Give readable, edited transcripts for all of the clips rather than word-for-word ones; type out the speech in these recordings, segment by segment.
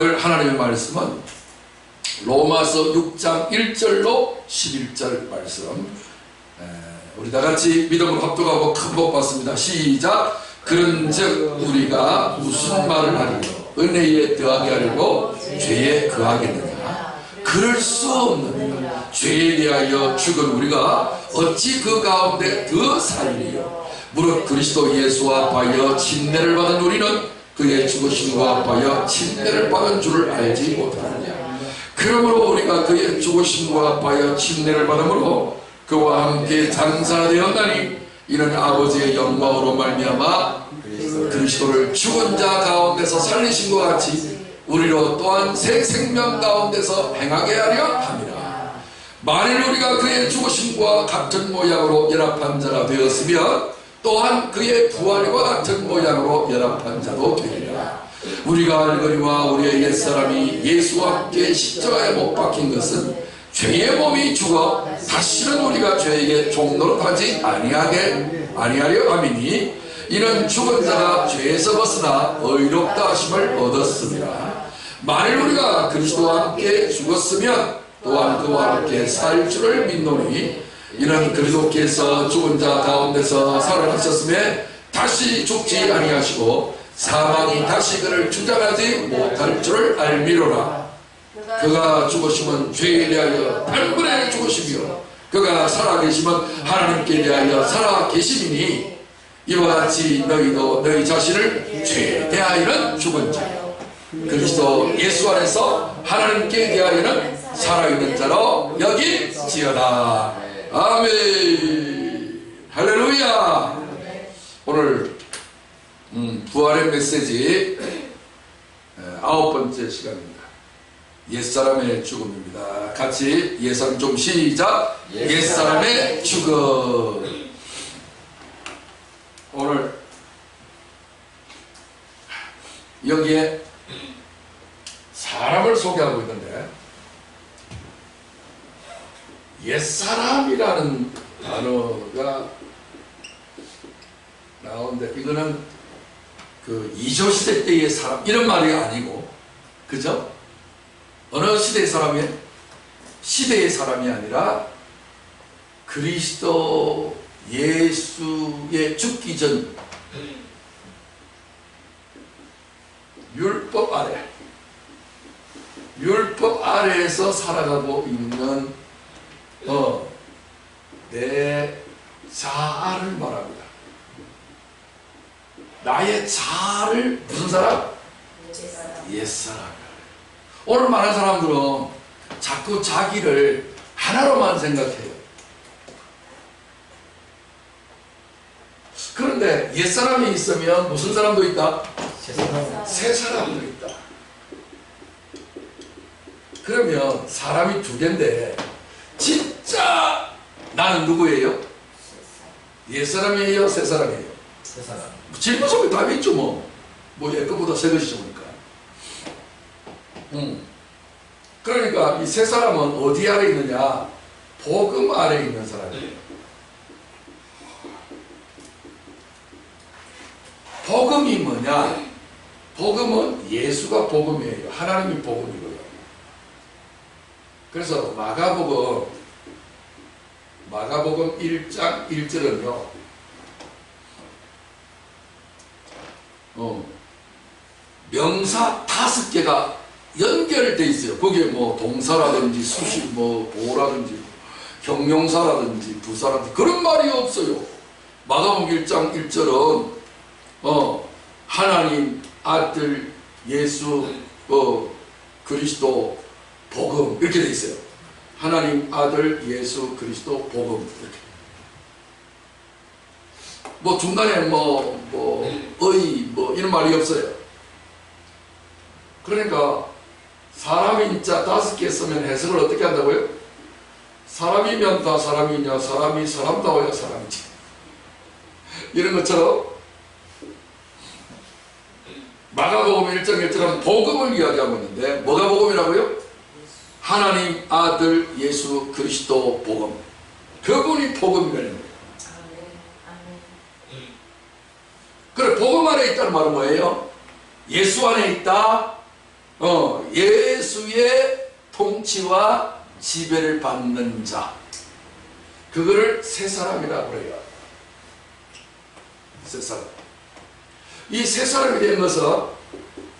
하나님의 말씀은 로마서 6장 1절로 11절 말씀, 우리 다같이 믿음으로 합독하고 큰 복 받습니다. 시작. 그런즉 우리가 무슨 말을 하리요? 은혜에 더하게 하려고 죄에 거하겠느냐? 그럴 수 없느니라. 죄에 대하여 죽은 우리가 어찌 그 가운데 더 살리요? 무릇 그리스도 예수와 합하여 침례를 받은 우리는 그의 죽으심과 합하여 침례를 받은 줄을 알지 못하느냐? 그러므로 우리가 그의 죽으심과 합하여 침례를 받음으로 그와 함께 장사되었나니 이는 아버지의 영광으로 말미암아 그리스도를 죽은 자 가운데서 살리신 것 같이 우리로 또한 새 생명 가운데서 행하게 하려 함이라. 만일 우리가 그의 죽으심과 같은 모양으로 연합한 자가 되었으면 또한 그의 부활과 같은 모양으로 연합한 자도 되리라. 우리가 알거니와 우리의 옛사람이 예수와 함께 십자가에 못 박힌 것은 죄의 몸이 죽어 다시는 우리가 죄에게 종노릇하지 아니하려 함이니 이는 죽은 자가 죄에서 벗어나 의롭다 하심을 얻었습니다. 만일 우리가 그리스도와 함께 죽었으면 또한 그와 함께 살 줄을 믿노니 이는 그리스도께서 죽은 자 가운데서 살아나셨음에 다시 죽지 아니하시고 사망이 다시 그를 주장하지 못할 줄을 알미로라. 그가 죽으심은 죄에 대하여 단번에 죽으시며 그가 살아계심은 하나님께 대하여 살아계심이니 이와 같이 너희도 너희 자신을 죄에 대하여는 죽은 자 그리스도 예수 안에서 하나님께 대하여는 살아있는 자로 여길지어다. 아멘. 할렐루야. 오늘 부활의 메시지 9번째 시간입니다. 옛사람의 죽음입니다. 같이 예상 좀 시작. 옛사람의 죽음. 오늘 여기에 사람을 소개하고 있는데 옛사람이라는 단어가 나오는데 이거는 그 이조시대 때의 사람 이런 말이 아니고, 그죠? 어느 시대의 사람이에요? 시대의 사람이 아니라 그리스도 예수의 죽기 전 율법 아래에서 살아가고 있는 내 자아를 말합니다. 나의 자아를 무슨 사람? 옛사람. 오늘 많은 사람들은 자꾸 자기를 하나로만 생각해요. 그런데 옛사람이 있으면 무슨 사람도 있다? 새 사람도 있다. 그러면 사람이 두 개인데 진짜 나는 누구예요? 옛사람이에요? 새사람이에요? 새사람. 질문 속에 답이 있죠. 뭐 옛것보다 새 것이 좋으니까. 그러니까 이 새사람은 어디 아래 있느냐? 복음 아래 있는 사람이에요. 복음이 뭐냐? 복음은 예수가 복음이에요. 하나님이 복음이고요. 그래서 마가복음 1장 1절은요 명사 5개가 연결되어 있어요. 거기에 뭐 동사라든지 수식 보라든지 형용사라든지 부사라든지 그런 말이 없어요. 마가복음 1장 1절은 하나님 아들 예수 그리스도 복음 이렇게 돼 있어요. 하나님 아들 예수 그리스도 복음 이렇게. 중간에 이런 말이 없어요. 그러니까 사람인자 5개 쓰면 해석을 어떻게 한다고요? 사람이면 다 사람이냐, 사람이 사람다워야 사람이지. 이런 것처럼 마가복음 1장 1절은 복음을 이야기하고 있는데 뭐가 복음이라고요? 하나님 아들 예수 그리스도 복음. 그분이 복음이라는 거예요. 그래, 복음 안에 있다는 말은 뭐예요? 예수 안에 있다, 예수의 통치와 지배를 받는 자, 그거를 새 사람이라고 해요. 새 사람. 이 새 사람이 된 것은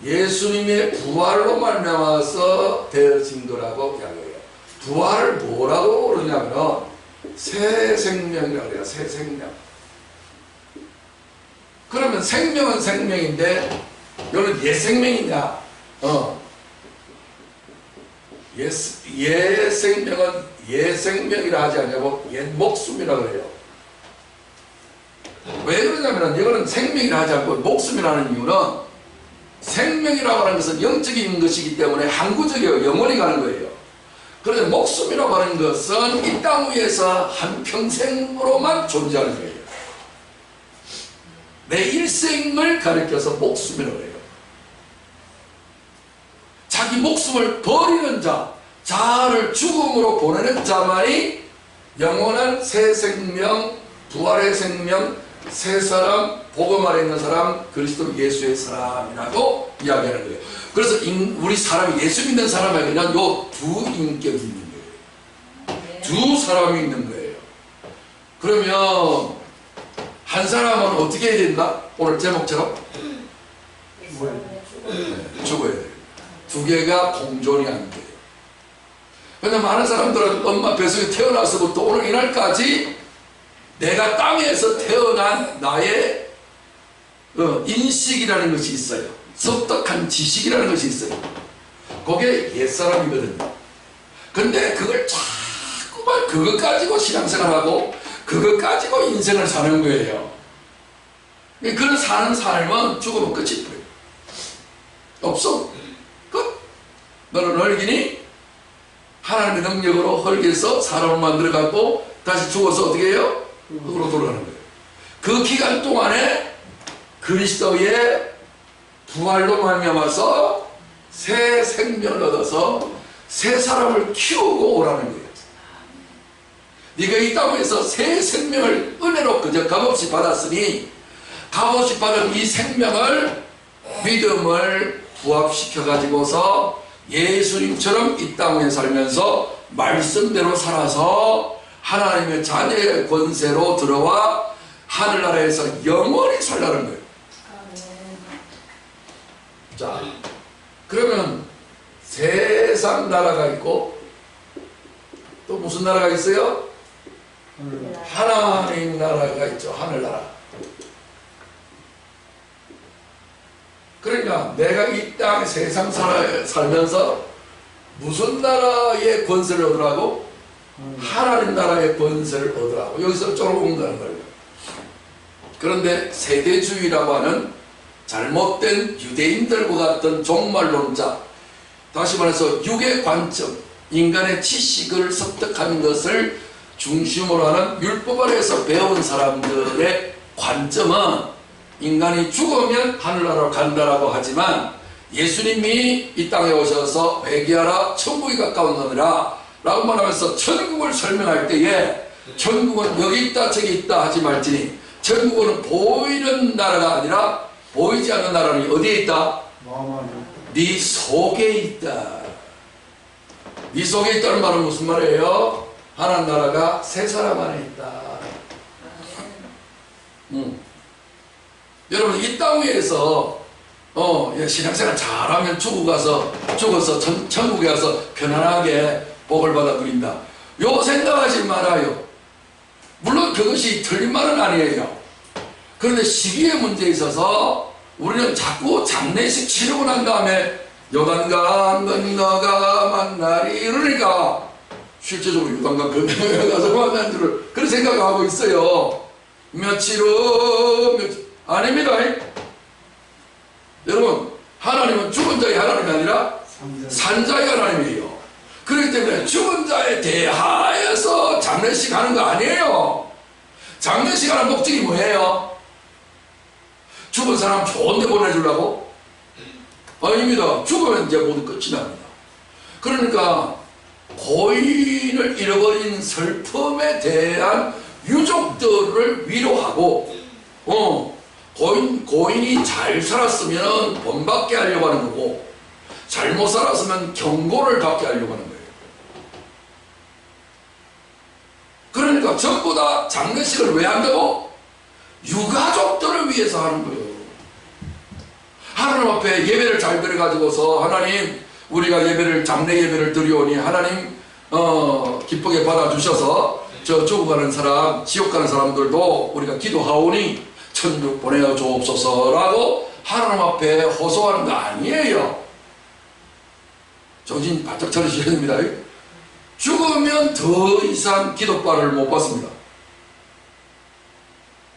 예수님의 부활로 말미암아서 되어진 거라고 이야기해요. 부활을 뭐라고 그러냐면 새 생명이라고 해요. 새 생명. 그러면 생명은 생명인데 이거는 예 생명이냐? 예 생명은 예 생명이라 하지 않냐고 예 목숨이라고 해요. 왜 그러냐면 이거는 생명이라 하지 않고 목숨이라는 이유는 생명이라고 하는 것은 영적인 것이기 때문에 항구적이에요. 영원히 가는 거예요. 그런데 목숨이라고 하는 것은 이 땅 위에서 한평생으로만 존재하는 거예요. 내 일생을 가리켜서 목숨이라고 해요. 자기 목숨을 버리는 자, 자아를 죽음으로 보내는 자만이 영원한 새 생명, 부활의 생명, 새 사람, 복음 아래 있는 사람, 그리스도 예수의 사람이라고 이야기하는 거예요. 그래서 우리 사람이 예수 믿는 사람에게는 요 두 인격이 있는 거예요. 두 사람이 있는 거예요. 그러면 한 사람은 어떻게 해야 된다? 오늘 제목처럼 죽어야 돼요. 두 개가 공존이 안 돼요. 그런데 많은 사람들은 엄마 뱃속에 태어나서부터 오늘 이날까지 내가 땅에서 태어난 나의 인식이라는 것이 있어요. 섭득한 지식이라는 것이 있어요. 그게 옛사람이거든요. 근데 그걸 자꾸만 그것 가지고 신앙생활하고 그것 가지고 인생을 사는 거예요. 그런 사는 삶은 죽으면 끝이 보여요. 없어. 끝. 너는 헐기니 하나님의 능력으로 헐게서 사람을 만들어갖고 다시 죽어서 어떻게 해요? 흙으로 돌아가는 거예요. 그 기간 동안에 그리스도의 부활로 말미암아서 새 생명을 얻어서 새 사람을 키우고 오라는 거예요. 네가 이 땅에서 새 생명을 은혜로 그저 값없이 받았으니 값없이 받은 이 생명을 믿음을 부합시켜 가지고서 예수님처럼 이 땅에 살면서 말씀대로 살아서 하나님의 자녀의 권세로 들어와 하늘나라에서 영원히 살라는 거예요. 자, 그러면 세상 나라가 있고 또 무슨 나라가 있어요? 하나님 나라가 있죠. 하늘나라. 그러니까 내가 이 땅 세상 살면서 무슨 나라의 권세를 얻으라고? 하나님 나라의 권세를 얻으라고. 여기서 쫄아온다는 거예요. 그런데 세대주의라고 하는 잘못된 유대인들과 같은 종말론자, 다시 말해서 육의 관점, 인간의 지식을 습득하는 것을 중심으로 하는 율법 아래에서 배운 사람들의 관점은 인간이 죽으면 하늘나라로 간다라고 하지만 예수님이 이 땅에 오셔서 회개하라 천국이 가까운 너희라 라고 말하면서 천국을 설명할 때에 천국은 여기 있다 저기 있다 하지 말지니 천국은 보이는 나라가 아니라 보이지 않는 나라는 어디에 있다? 네 속에 있다. 네 속에 있다는 말은 무슨 말이에요? 하나님 나라가 새 사람 안에 있다. 여러분 이 땅 위에서 신앙생활 잘하면 죽어서 천국에 가서 편안하게 복을 받아 누린다. 요 생각하지 말아요. 물론 그것이 틀린 말은 아니에요. 그런데 시기의 문제에 있어서 우리는 자꾸 장례식 치르고 난 다음에 요단강 건너가 만나리 이러니까 실제적으로 요단강 건너가 가서 만난 줄을 그런 생각을 하고 있어요. 며칠 아닙니다. 여러분 하나님은 죽은 자의 하나님이 아니라 산자의 하나님이에요. 그렇기 때문에 죽은 자에 대하여서 장례식 하는 거 아니에요. 장례식 하는 목적이 뭐예요? 죽은 사람 좋은 데 보내주려고? 아닙니다. 죽으면 이제 모두 끝이 납니다. 그러니까 고인을 잃어버린 슬픔에 대한 유족들을 위로하고 고인이 잘 살았으면 본받게 하려고 하는 거고 잘못 살았으면 경고를 받게 하려고 하는 거예요. 그러니까 전부 다 장례식을 왜 한다고? 유가족들을 위해서 하는 거예요. 하나님 앞에 예배를 잘 드려가지고서 하나님 우리가 장례 예배를 드리오니 하나님 기쁘게 받아주셔서 저 죽어가는 사람 지옥 가는 사람들도 우리가 기도하오니 천국 보내어 주옵소서라고 하나님 앞에 호소하는 거 아니에요. 정신 바짝 차리셔야 됩니다. 죽으면 더 이상 기도바를 못 받습니다.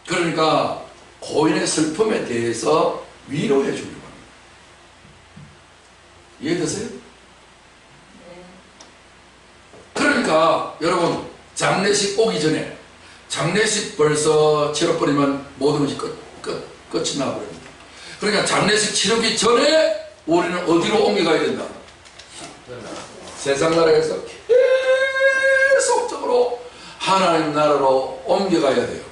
그러니까 고인의 슬픔에 대해서 위로해 주려고 합니다. 이해되세요? 그러니까 여러분 장례식 오기 전에 장례식 벌써 치러버리면 모든 것이 끝이 나버립니다. 그러니까 장례식 치르기 전에 우리는 어디로 옮겨가야 된다? 세상 나라에서 계속적으로 하나님 나라로 옮겨가야 돼요.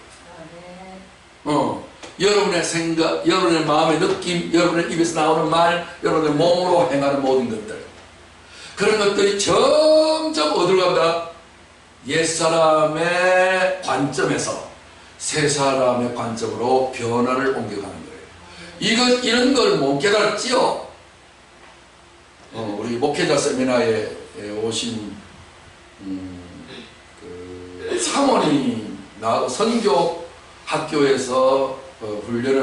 여러분의 생각, 여러분의 마음의 느낌, 여러분의 입에서 나오는 말, 여러분의 몸으로 행하는 모든 것들, 그런 것들이 점점 어디로 간다? 옛사람의 관점에서 새사람의 관점으로 변화를 옮겨가는 거예요. 이런 걸 못 깨달았지요? 우리 목회자 세미나에 오신 그 사모님 선교 학교에서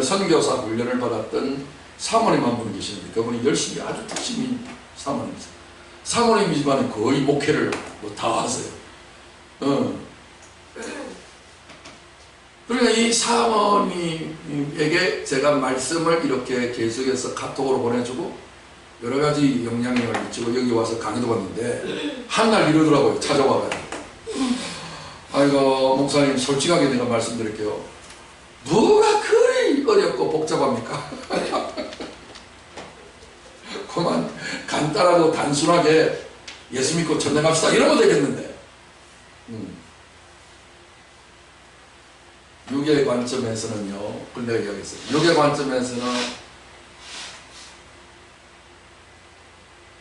선교사 훈련을 받았던 사모님 한 분 계시는데 그분이 열심히 아주 열심히 사모님이세요. 사모님이지만 거의 목회를 다 하세요. 그러니까 이 사모님에게 제가 말씀을 이렇게 계속해서 카톡으로 보내주고 여러 가지 영향력을 미치고 여기 와서 강의도 받는데 한날 이러더라고요. 찾아와가지고 아이고 목사님 솔직하게 내가 말씀드릴게요. 뭐가 그리 어렵고 복잡합니까? 그만 간단하고 단순하게 예수 믿고 천당 갑시다 이러면 되겠는데 육의 관점에서는요, 그걸 내가 이야기했어요. 육의 관점에서는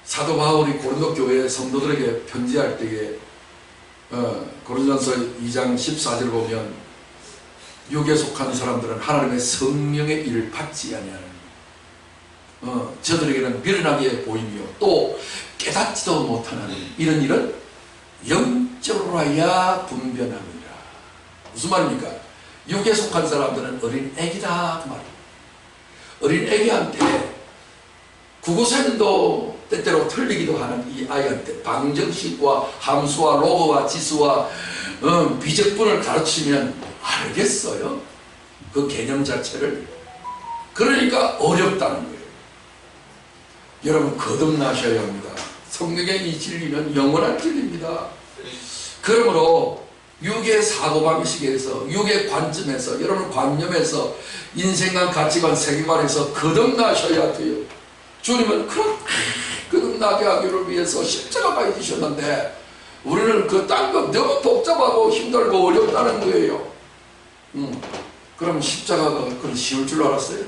사도 바울이 고린도 교회 성도들에게 편지할 때에 고린도전서 2장 14절을 보면 육에 속한 사람들은 하나님의 성령의 일을 받지 아니하는 저들에게는 미련하게 보이며 또 깨닫지도 못하는 이런 일은 영적으로 하여 분변합니다. 무슨 말입니까? 육에 속한 사람들은 어린 애기다 그 말이에요. 어린 애기한테 국어쌤도 때때로 틀리기도 하는 이 아이한테 방정식과 함수와 로그와 지수와 비적분을 가르치면 알겠어요? 그 개념 자체를. 그러니까 어렵다는 거예요. 여러분 거듭나셔야 합니다. 성경의 이 진리는 영원한 진리입니다. 그러므로 육의 사고방식에서 육의 관점에서 여러분 관념에서 인생관 가치관 세계관에서 거듭나셔야 돼요. 주님은 그런 거듭나게 하기를 위해서 십자가까지 지셨는데 우리는 그 딴 거 너무 복잡하고 힘들고 어렵다는 거예요. 그럼 십자가가 그런 쉬울 줄 알았어요?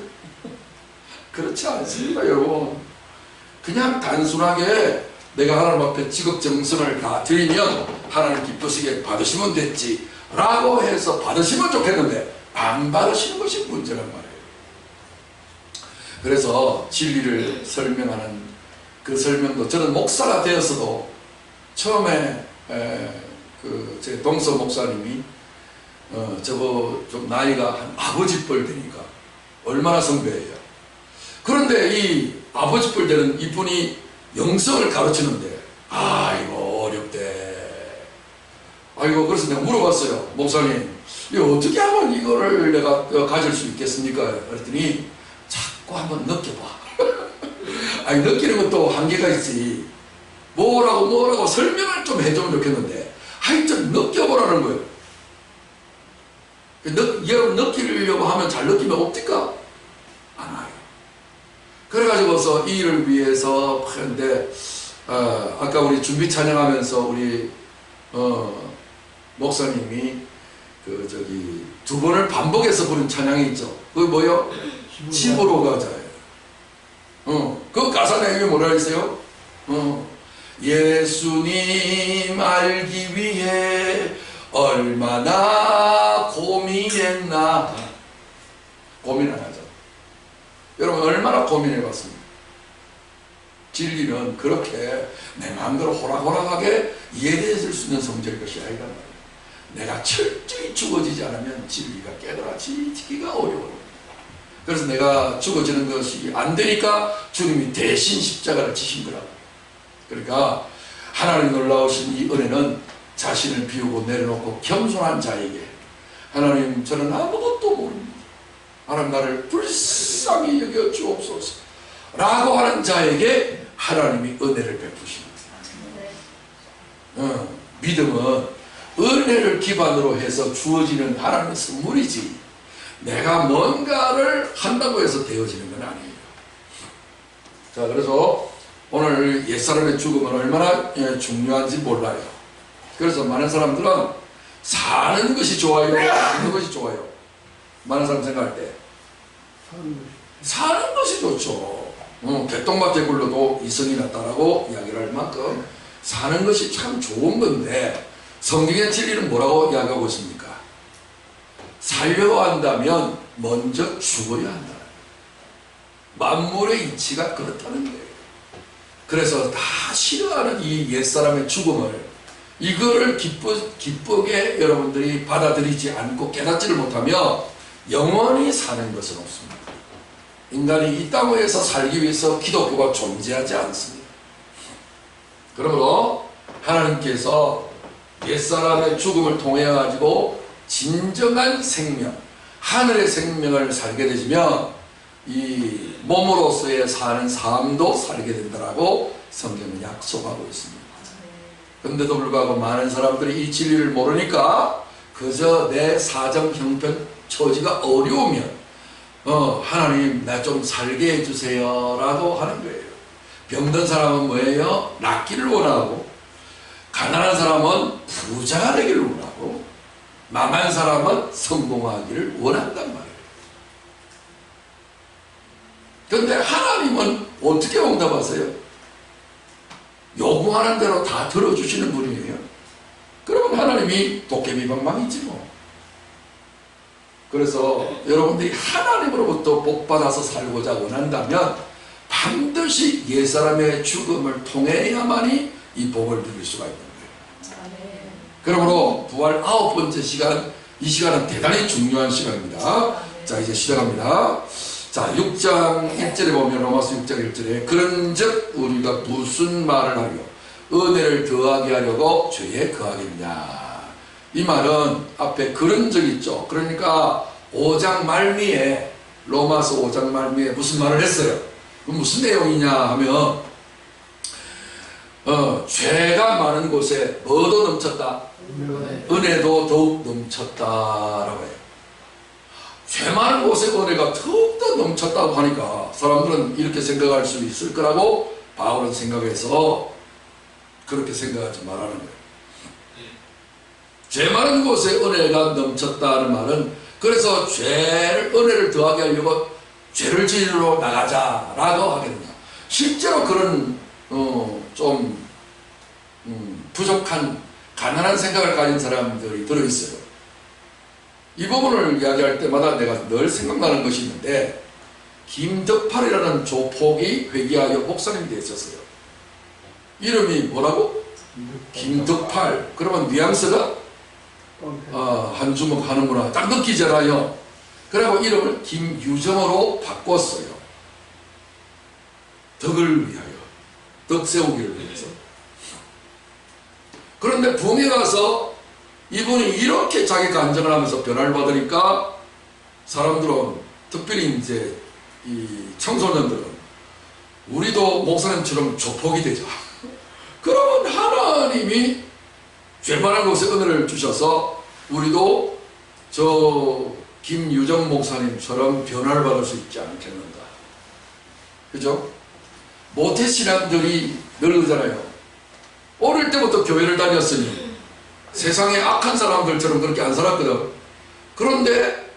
그렇지 않습니다 여러분. 그냥 단순하게 내가 하나님 앞에 지극정성을 다 드리면 하나님 기쁘시게 받으시면 됐지 라고 해서 받으시면 좋겠는데 안 받으시는 것이 문제란 말이에요. 그래서 진리를 설명하는 그 설명도 저는 목사가 되었어도 처음에 제 동서 목사님이 저거 좀 나이가 한 아버지 뻘 되니까 얼마나 선배예요. 그런데 이 아버지 뻘 되는 이분이 영성을 가르치는데 아이고 어렵대. 아이고 그래서 내가 물어봤어요. 목사님 이거 어떻게 하면 이거를 내가 가질 수 있겠습니까? 그랬더니 자꾸 한번 느껴봐. 아니 느끼는 것도 한계가 있지. 뭐라고 설명을 좀 해주면 좋겠는데 하여튼 느껴보라는 거예요. 여러분 느끼려고 하면 잘 느끼면 없을까? 안 와요. 그래가지고서 이 일을 위해서 하는데 아까 우리 준비 찬양하면서 우리 목사님이 두 번을 반복해서 부른 찬양이 있죠. 그게 뭐요? 집으로 가자예요. 그 가사 내용이 뭐라 했어요? 예수님 알기 위해 얼마나 고민했나. 고민 안 하죠. 여러분 얼마나 고민해봤습니까? 진리는 그렇게 내 마음대로 호락호락하게 이해될 수 있는 성질의 것이 아니란 말이에요. 내가 철저히 죽어지지 않으면 진리가 깨달아지기가 어려워요. 그래서 내가 죽어지는 것이 안 되니까 주님이 대신 십자가를 지신 거라고. 그러니까 하나님 놀라우신 이 은혜는 자신을 비우고 내려놓고 겸손한 자에게, 하나님 저는 아무것도 모릅니다, 하나님 나를 불쌍히 여겨 주옵소서 라고 하는 자에게 하나님이 은혜를 베푸십니다. 믿음은 은혜를 기반으로 해서 주어지는 하나님의 선물이지 내가 뭔가를 한다고 해서 되어지는 건 아니에요. 자, 그래서 오늘 옛사람의 죽음은 얼마나 중요한지 몰라요. 그래서 많은 사람들은 사는 것이 좋아요, 죽는 것이 좋아요. 많은 사람 생각할 때 사는 것이 좋죠. 개똥밭에 굴러도 이성이 났다라고 이야기를 할 만큼 사는 것이 참 좋은 건데, 성경의 진리는 뭐라고 이야기하고 있습니까? 살려고 한다면 먼저 죽어야 한다. 만물의 이치가 그렇다는 거예요. 그래서 다 싫어하는 이 옛사람의 죽음을, 이거를 기쁘게 여러분들이 받아들이지 않고 깨닫지를 못하면 영원히 사는 것은 없습니다. 인간이 이 땅에서 살기 위해서 기독교가 존재하지 않습니다. 그러므로 하나님께서 옛사람의 죽음을 통해 가지고 진정한 생명, 하늘의 생명을 살게 되시면 이 몸으로서의 사는 삶도 살게 된다라고 성경은 약속하고 있습니다. 그런데도 불구하고 많은 사람들이 이 진리를 모르니까 그저 내 사정 형편 처지가 어려우면 하나님 나 좀 살게 해주세요 라고 하는 거예요. 병든 사람은 뭐예요? 낫기를 원하고, 가난한 사람은 부자가 되기를 원하고, 망한 사람은 성공하기를 원한단 말이에요. 그런데 하나님은 어떻게 응답하세요? 요구하는 대로 다 들어주시는 분이에요. 그러면 하나님이 도깨비방망이지 뭐. 그래서 여러분들이 하나님으로부터 복받아서 살고자 원한다면 반드시 옛사람의 죽음을 통해야만이 이 복을 누릴 수가 있는 거예요. 그러므로 부활 9번째 시간, 이 시간은 대단히 중요한 시간입니다. 자, 이제 시작합니다. 자, 6장 1절에 보면, 로마서 6장 1절에 그런즉 우리가 무슨 말을 하려 은혜를 더하게 하려고 죄에 거하겠냐. 이 말은 앞에 그런 적 있죠. 그러니까 5장 말미에, 로마서 5장 말미에 무슨 말을 했어요? 그 무슨 내용이냐 하면 죄가 많은 곳에 뭐도 넘쳤다? 은혜도 더욱 넘쳤다라고 해요. 죄 많은 곳에 은혜가 더욱더 넘쳤다고 하니까 사람들은 이렇게 생각할 수 있을 거라고 바울은 생각해서 그렇게 생각하지 말라는 거예요. 죄 많은 곳에 은혜가 넘쳤다는 말은, 그래서 은혜를 더하게 하려고 죄를 지으러 나가자라고 하겠냐. 실제로 그런 좀 부족한 가난한 생각을 가진 사람들이 들어있어요. 이 부분을 이야기할 때마다 내가 늘 생각나는 것이 있는데, 김덕팔이라는 조폭이 회귀하여 목사님이 되셨어요. 이름이 뭐라고? 김덕팔. 그러면 뉘앙스가 한 주먹 하는구나 딱 느끼잖아요. 그리고 이름을 김유정으로 바꿨어요. 덕을 위하여, 덕 세우기를 위해서. 그런데 붕에 가서 이분이 이렇게 자기 간증을 하면서 변화를 받으니까 사람들은, 특별히 이제 이 청소년들은 우리도 목사님처럼 조폭이 되자. 그러면 하나님이 죄 많은 곳에 은혜를 주셔서 우리도 저 김유정 목사님처럼 변화를 받을 수 있지 않겠는가. 그죠? 모태신앙들이 늘 그러잖아요. 어릴 때부터 교회를 다녔으니 세상에 악한 사람들처럼 그렇게 안 살았거든. 그런데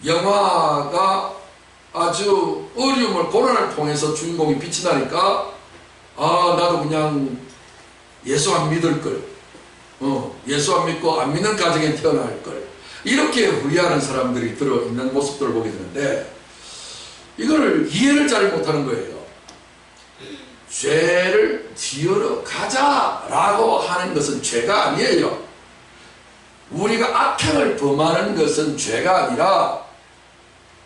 영화가 아주 어려움을 고난을 통해서 주인공이 빛이 나니까 나도 그냥 예수 안 믿을 걸, 예수 안 믿고 안 믿는 가정에 태어날 걸, 이렇게 후회하는 사람들이 들어있는 모습들을 보게 되는데, 이걸 이해를 잘 못하는 거예요. 죄를 지으러 가자라고 하는 것은 죄가 아니에요. 우리가 악행을 범하는 것은 죄가 아니라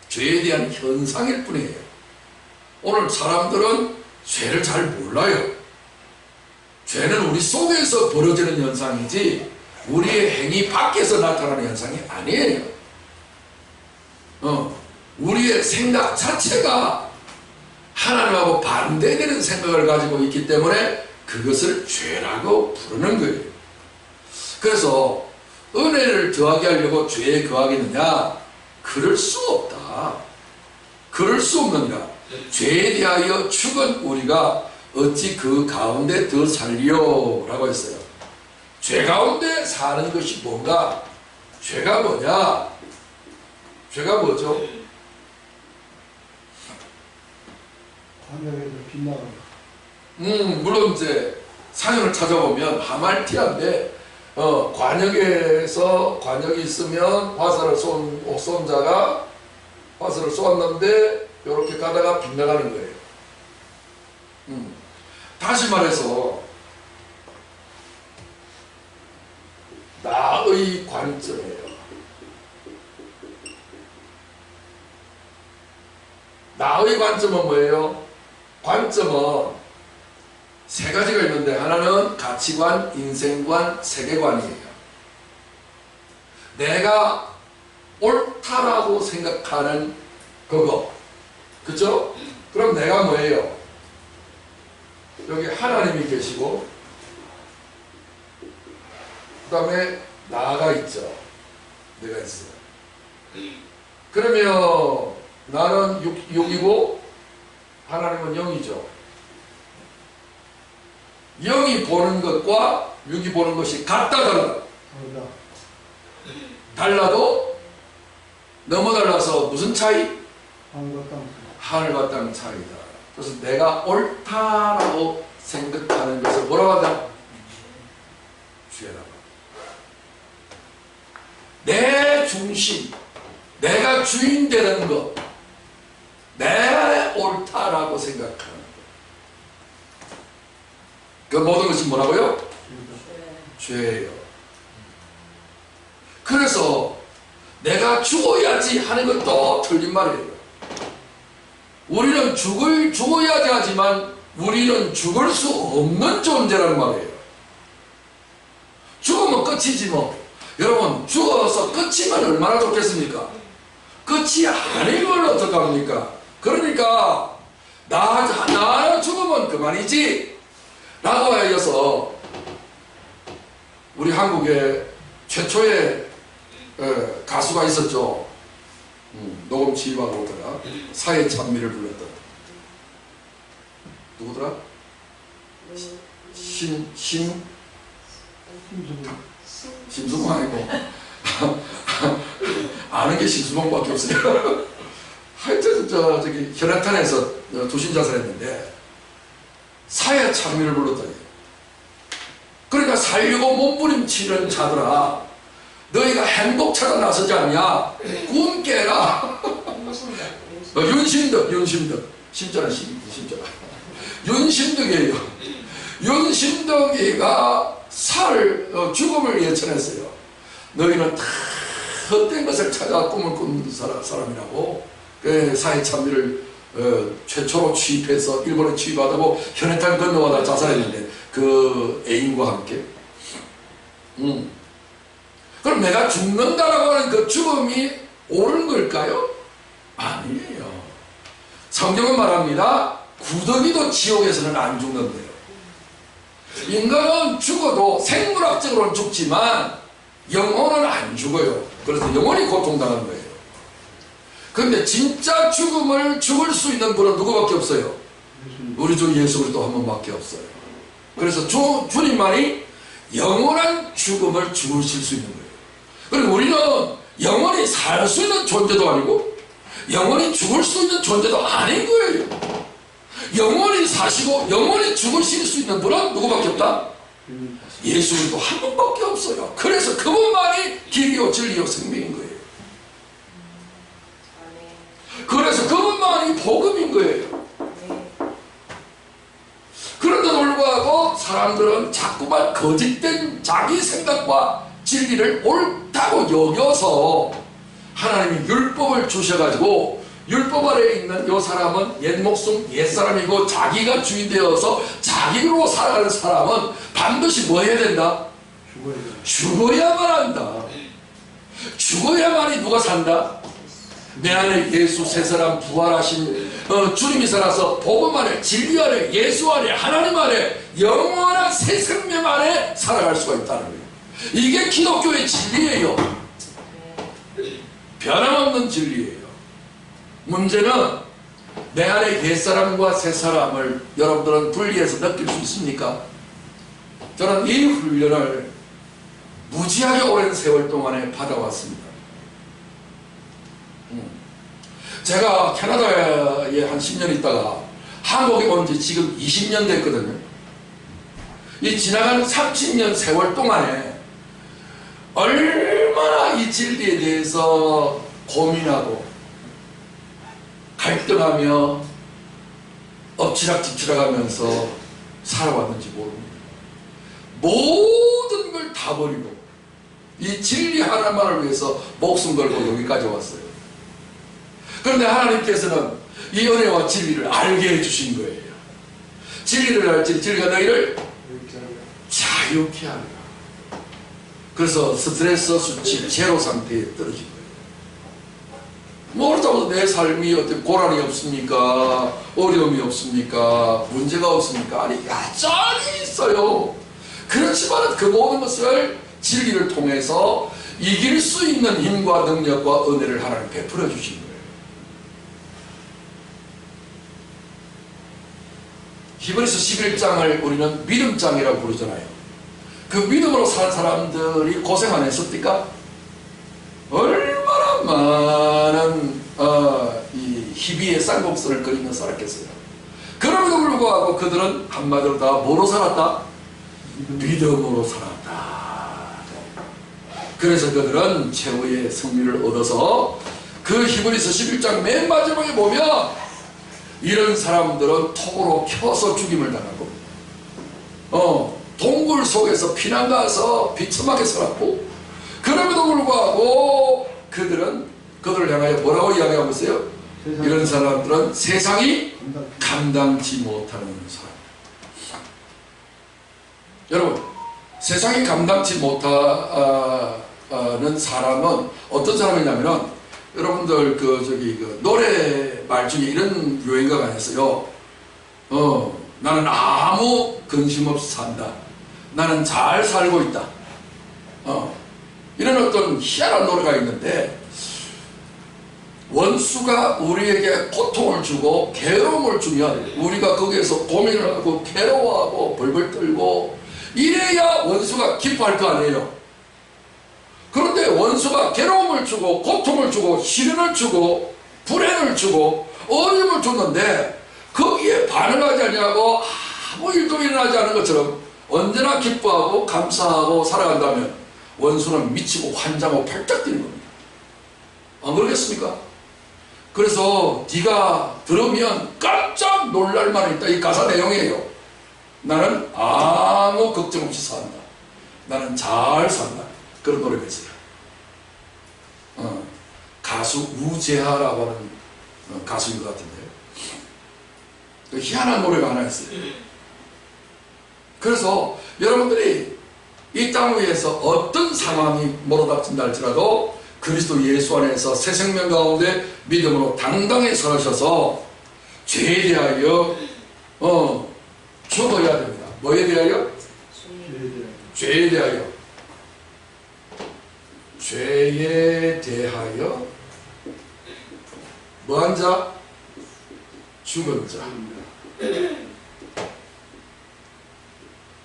죄에 대한 현상일 뿐이에요. 오늘 사람들은 죄를 잘 몰라요. 죄는 우리 속에서 벌어지는 현상이지 우리의 행위 밖에서 나타나는 현상이 아니에요. 우리의 생각 자체가 하나님하고 반대되는 생각을 가지고 있기 때문에 그것을 죄라고 부르는 거예요. 그래서 은혜를 더하게 하려고 죄에 거하겠느냐? 그럴 수 없다. 그럴 수 없느니라. 죄에 대하여 죽은 우리가 어찌 그 가운데 더 살리요? 라고 했어요. 죄 가운데 사는 것이 뭔가? 죄가 뭐냐? 죄가 뭐죠? 하늘에서 빛나고. 물론 이제 사연을 찾아보면 하말티아인데, 관역이 있으면 화살을 쏜 자가 화살을 쏘았는데 이렇게 가다가 빗나가는 거예요. 다시 말해서 나의 관점이에요. 나의 관점은 뭐예요? 관점은 세 가지가 있는데, 하나는 가치관, 인생관, 세계관이에요. 내가 옳다라고 생각하는 그거, 그죠? 그럼 내가 뭐예요? 여기 하나님이 계시고, 그 다음에 나가 있죠. 내가 있어요. 그러면 나는 육이고 하나님은 영이죠. 영이 보는 것과 육이 보는 것이 같다, 다르다? 달라도 너무 달라서 무슨 차이? 하늘과 땅 차이다. 그래서 내가 옳다라고 생각하는 것을 뭐라고 한다? 죄라고. 내 중심, 내가 주인 되는 것, 내 옳다라고 생각하는 것. 그 모든 것이 뭐라고요? 죄예요. 그래서 내가 죽어야지 하는 것도 틀린 말이에요. 우리는 죽어야지 하지만 우리는 죽을 수 없는 존재라는 말이에요. 죽으면 끝이지 뭐. 여러분, 죽어서 끝이면 얼마나 좋겠습니까? 끝이 아니면 어떡합니까? 그러니까 나 죽으면 그만이지 라고 하여서 우리 한국에 최초의 가수가 있었죠. 녹음 지휘하고 오더라. 사회 찬미를 불렀던 누구더라? 심수봉 아니고 아는 게 심수봉밖에 없어요. 하여튼 저기 현악탄에서 도신 자살했는데 사회 찬미를 불렀더니, 그러니까 살려고 몸부림치는 자들아, 너희가 행복 찾아 나서지 않냐? 꿈 깨라. 윤심덕 심자는 심자 윤심덕이에요. 윤심덕이가 죽음을 예천했어요. 너희는 다 헛된 것을 찾아 꿈을 꾸는 사람이라고. 사회 찬미를 최초로 취입해서 일본에 취입하다고 현해탄 건너가다 자살했는데, 그 애인과 함께. 그럼 내가 죽는다라고 하는 그 죽음이 옳은 걸까요? 아니에요. 성경은 말합니다. 구더기도 지옥에서는 안 죽는데요. 인간은 죽어도 생물학적으로는 죽지만 영혼은 안 죽어요. 그래서 영혼이 고통당하는 거예요. 그런데 진짜 죽을 수 있는 분은 누구밖에 없어요? 우리 주 예수 그리스도 한 분밖에 없어요. 그래서 주님만이 영원한 죽음을 죽으실 수 있는 거예요. 그리고 우리는 영원히 살 수 있는 존재도 아니고 영원히 죽을 수 있는 존재도 아닌 거예요. 영원히 사시고 영원히 죽으실 수 있는 분은 누구밖에 없다? 예수 그리스도 한 분밖에 없어요. 그래서 그분만이 길이요 진리요 생명인 거예요. 그래서 그분만이 복음인 거예요. 그런데도 불구하고 사람들은 자꾸만 거짓된 자기 생각과 진리를 옳다고 여겨서 하나님이 율법을 주셔가지고 율법 아래에 있는 이 사람은 옛목숨 옛사람이고 자기가 주인 되어서 자기로 살아가는 사람은 반드시 뭐 해야 된다? 죽어야만 한다. 죽어야만이 누가 산다? 내 안에 예수 새 사람 부활하신 주님이 살아서 복음 안에 진리 안에 예수 안에 하나님 안에 영원한 새 생명 안에 살아갈 수가 있다는 거예요. 이게 기독교의 진리예요. 변함없는 진리예요. 문제는 내 안에 옛사람과 새사람을 여러분들은 분리해서 느낄 수 있습니까? 저는 이 훈련을 무지하게 오랜 세월 동안에 받아왔습니다. 제가 캐나다에 한 10년 있다가 한국에 온 지 지금 20년 됐거든요. 이 지나가는 30년 세월 동안에 얼마나 이 진리에 대해서 고민하고 갈등하며 엎치락뒤치락하면서 살아왔는지 모릅니다. 모든 걸 다 버리고 이 진리 하나만을 위해서 목숨 걸고 여기까지 왔어요. 그런데 하나님께서는 이 은혜와 진리를 알게 해주신 거예요. 진리를 알지 진리가 너희를 자유케 하리라. 그래서 스트레스 수치 제로 상태에 떨어진 거예요. 그렇다고 내 삶이 어떤 고난이 없습니까? 어려움이 없습니까? 문제가 없습니까? 아니 여전히 있어요. 그렇지만 그 모든 것을 진리를 통해서 이길 수 있는 힘과 능력과 은혜를 하나님 베풀어 주신 거예요. 히브리서 11장을 우리는 믿음장이라고 부르잖아요. 그 믿음으로 산 사람들이 고생 안 했습니까? 얼마나 많은 이 희비의 쌍곡선을 그리며 살았겠어요. 그럼에도 불구하고 그들은 한마디로 다 뭐로 살았다? 믿음으로 살았다. 그래서 그들은 최후의 승리를 얻어서 그 히브리서 11장 맨 마지막에 보면 이런 사람들은 톱으로 켜서 죽임을 당하고 동굴 속에서 피난 가서 비참하게 살았고 그럼에도 불구하고 그들을 향하여 뭐라고 이야기하고 있어요? 이런 사람들은 세상이 감당치 못하는 사람. 여러분 세상이 감당치 못하는 사람은 어떤 사람이냐면은 여러분들 그 노래 말 중에 이런 유행가가 있어요. 나는 아무 근심 없이 산다. 나는 잘 살고 있다. 이런 어떤 희한한 노래가 있는데 원수가 우리에게 고통을 주고 괴로움을 주면 우리가 거기에서 고민을 하고 괴로워하고 벌벌 떨고 이래야 원수가 기뻐할 거 아니에요. 그런데 원수가 괴로움을 주고 고통을 주고 시련을 주고 불행을 주고 어려움을 줬는데 거기에 반응하지 않냐고 아무 일도 일어나지 않은 것처럼 언제나 기뻐하고 감사하고 살아간다면 원수는 미치고 환장하고 팔짝 뛰는 겁니다. 안 그러겠습니까? 그래서 네가 들으면 깜짝 놀랄 만한 있다. 이 가사 내용이에요. 나는 아무 걱정 없이 산다. 나는 잘 산다. 그런 노래가 있어요. 가수 우재하라고 하는 가수인 것 같은데 희한한 노래가 하나 있어요. 그래서 여러분들이 이 땅 위에서 어떤 상황이 몰아닥친다 할지라도 그리스도 예수 안에서 새 생명 가운데 믿음으로 당당히 서셔서 죄에 대하여 죽어야 됩니다. 뭐에 대하여? 죄에 대하여. 죄에 대하여 뭐한 자? 죽은 자.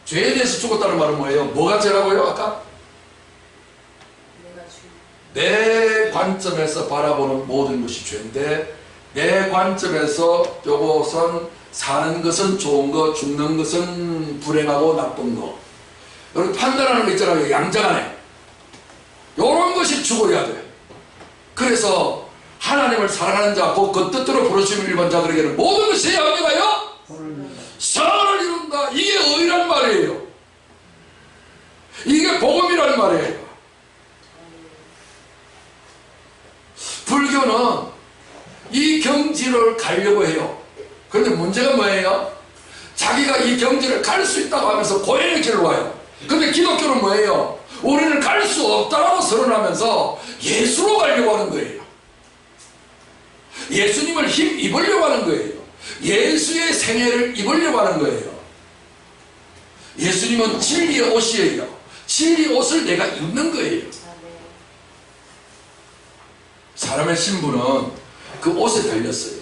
죄에 대해서 죽었다는 말은 뭐예요? 뭐가 죄라고요? 아까? 내 관점에서 바라보는 모든 것이 죄인데, 내 관점에서 요것은 사는 것은 좋은 거, 죽는 것은 불행하고 나쁜 거, 여러분 판단하는 거 있잖아요. 양자간에 요런 것이 죽어야 돼요. 그래서 하나님을 사랑하는 자, 그 뜻대로 부르심을 입은 자들에게는 모든 것이 합니다요 선을 이룬다. 이게 의란 말이에요. 이게 복음이란 말이에요. 불교는 이 경지를 가려고 해요. 그런데 문제가 뭐예요? 자기가 이 경지를 갈 수 있다고 하면서 고행의 길을 와요. 근데 기독교는 뭐예요? 우리는 갈 수 없다고 선언하면서 예수로 가려고 하는 거예요. 예수님을 힘 입으려고 하는 거예요. 예수의 생애를 입으려고 하는 거예요. 예수님은 진리의 옷이에요. 진리의 옷을 내가 입는 거예요. 사람의 신분은 그 옷에 달렸어요.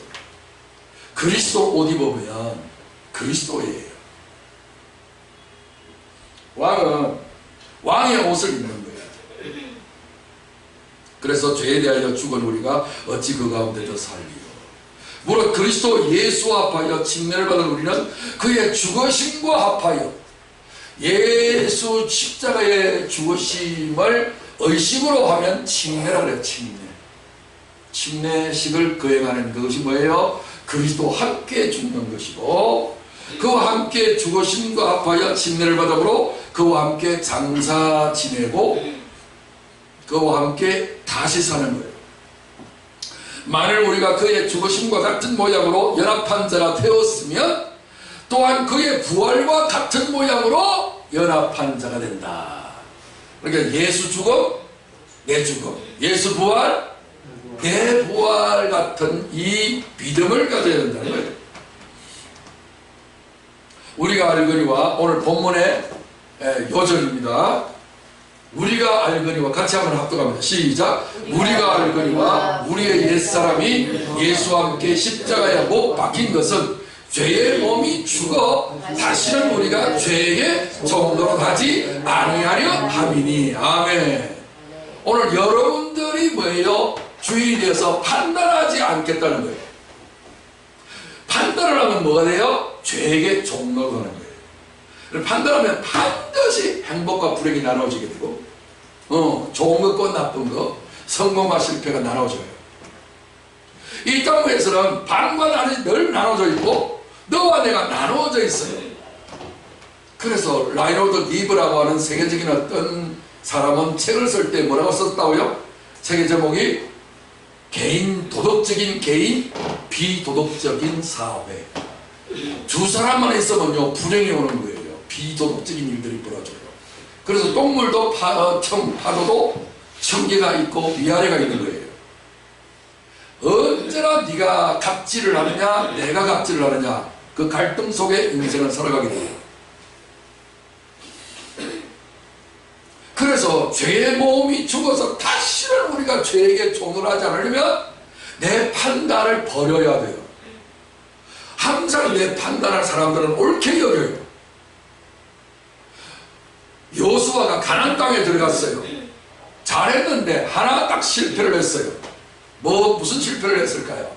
그리스도 옷 입으면 그리스도예요. 왕은 왕의 옷을 입는 거예요. 그래서 죄에 대하여 죽은 우리가 어찌 그 가운데 더 살리요. 무릇 그리스도 예수와 합하여 칭례를 받은 우리는 그의 죽으심과 합하여 예수 십자가의 죽으심을 의식으로 하면 칭례라 그래요. 칭례식을 거행하는 그것이 뭐예요? 그리스도와 함께 죽는 것이고, 그와 함께 죽으심과 합하여 칭례를 받음으로 그와 함께 장사 지내고 그와 함께 다시 사는 거예요. 만일 우리가 그의 죽으심과 같은 모양으로 연합한 자가 되었으면 또한 그의 부활과 같은 모양으로 연합한 자가 된다. 그러니까 예수 죽음, 내 죽음, 예수 부활, 내 부활 같은 이 믿음을 가져야 된다는 거예요. 우리가 알거니와 오늘 본문의 요절입니다. 우리가 알거니와 같이 한번 합독합니다. 시작. 우리가 알거니와 우리의 옛사람이 예수와 함께 십자가에 못 박힌 것은 죄의 몸이 죽어 다시는 우리가 죄에게 종로로 가지 아니하려 함이니. 아멘. 오늘 여러분들이 뭐예요? 주인에 대해서 판단하지 않겠다는 거예요. 판단을 하면 뭐가 돼요? 죄에게 종로로 가는 거예요. 판단하면 반드시 행복과 불행이 나눠지게 되고, 좋은 것과 나쁜 것, 성공과 실패가 나눠져요. 이 땅에서는 반과 반이 늘 나눠져 있고 너와 내가 나눠져 있어요. 그래서 라이노드 리브라고 하는 세계적인 어떤 사람은 책을 쓸 때 뭐라고 썼다고요? 책의 제목이 도덕적인 개인, 비도덕적인 사회. 두 사람만 있으면요 불행이 오는 거예요. 비도덕적인 일들이 벌어져요. 그래서 동물도 파도도 청계가 있고 위아래가 있는 거예요. 언제나 네가 갑질을 하느냐 내가 갑질을 하느냐, 그 갈등 속에 인생을 살아가게 돼요. 그래서 죄의 몸이 죽어서 다시는 우리가 죄에게 종을 하지 않으려면 내 판단을 버려야 돼요. 항상 내 판단할 사람들은 옳게 여겨요. 요수아가 가나안 땅에 들어갔어요. 잘했는데 하나 딱 실패를 했어요. 무슨 실패를 했을까요?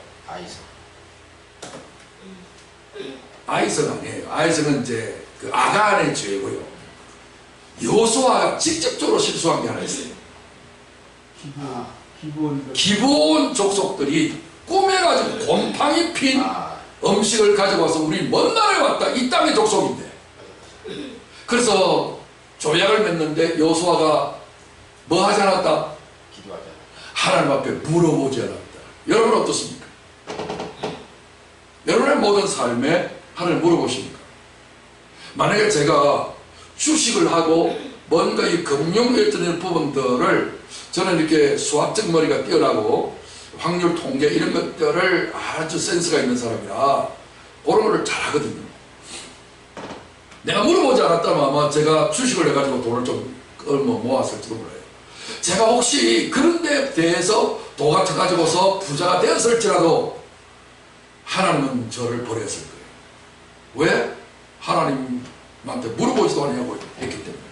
아이성 아니에요. 아이성은 이제 그 아간의 죄고요. 요수아가 직접적으로 실수한 게 하나 있어요. 기본 족속들이 꿈에가지고 곰팡이 핀 음식을 가지고 와서 우리 먼 나라에 왔다. 이 땅의 족속인데. 그래서 조약을 맺는데 요수아가 뭐 하지 않았다? 하나님 앞에 물어보지 않았다. 여러분 어떻습니까? 여러분의 모든 삶에 하나님 물어보십니까? 만약에 제가 주식을 하고 뭔가 이 금융에 뜨는 부분들을, 저는 이렇게 수학적 머리가 뛰어나고 확률 통계 이런 것들을 아주 센스가 있는 사람이라 그런 거를 잘하거든요. 내가 물어보지 않았다면 아마 제가 주식을 해가지고 돈을 좀 모았을지도 몰라요. 제가 혹시 그런 데 대해서 도 같아 가지고서 부자가 되었을지라도 하나님은 저를 버렸을 거예요. 왜? 하나님한테 물어보지도 않냐고 했기 때문에.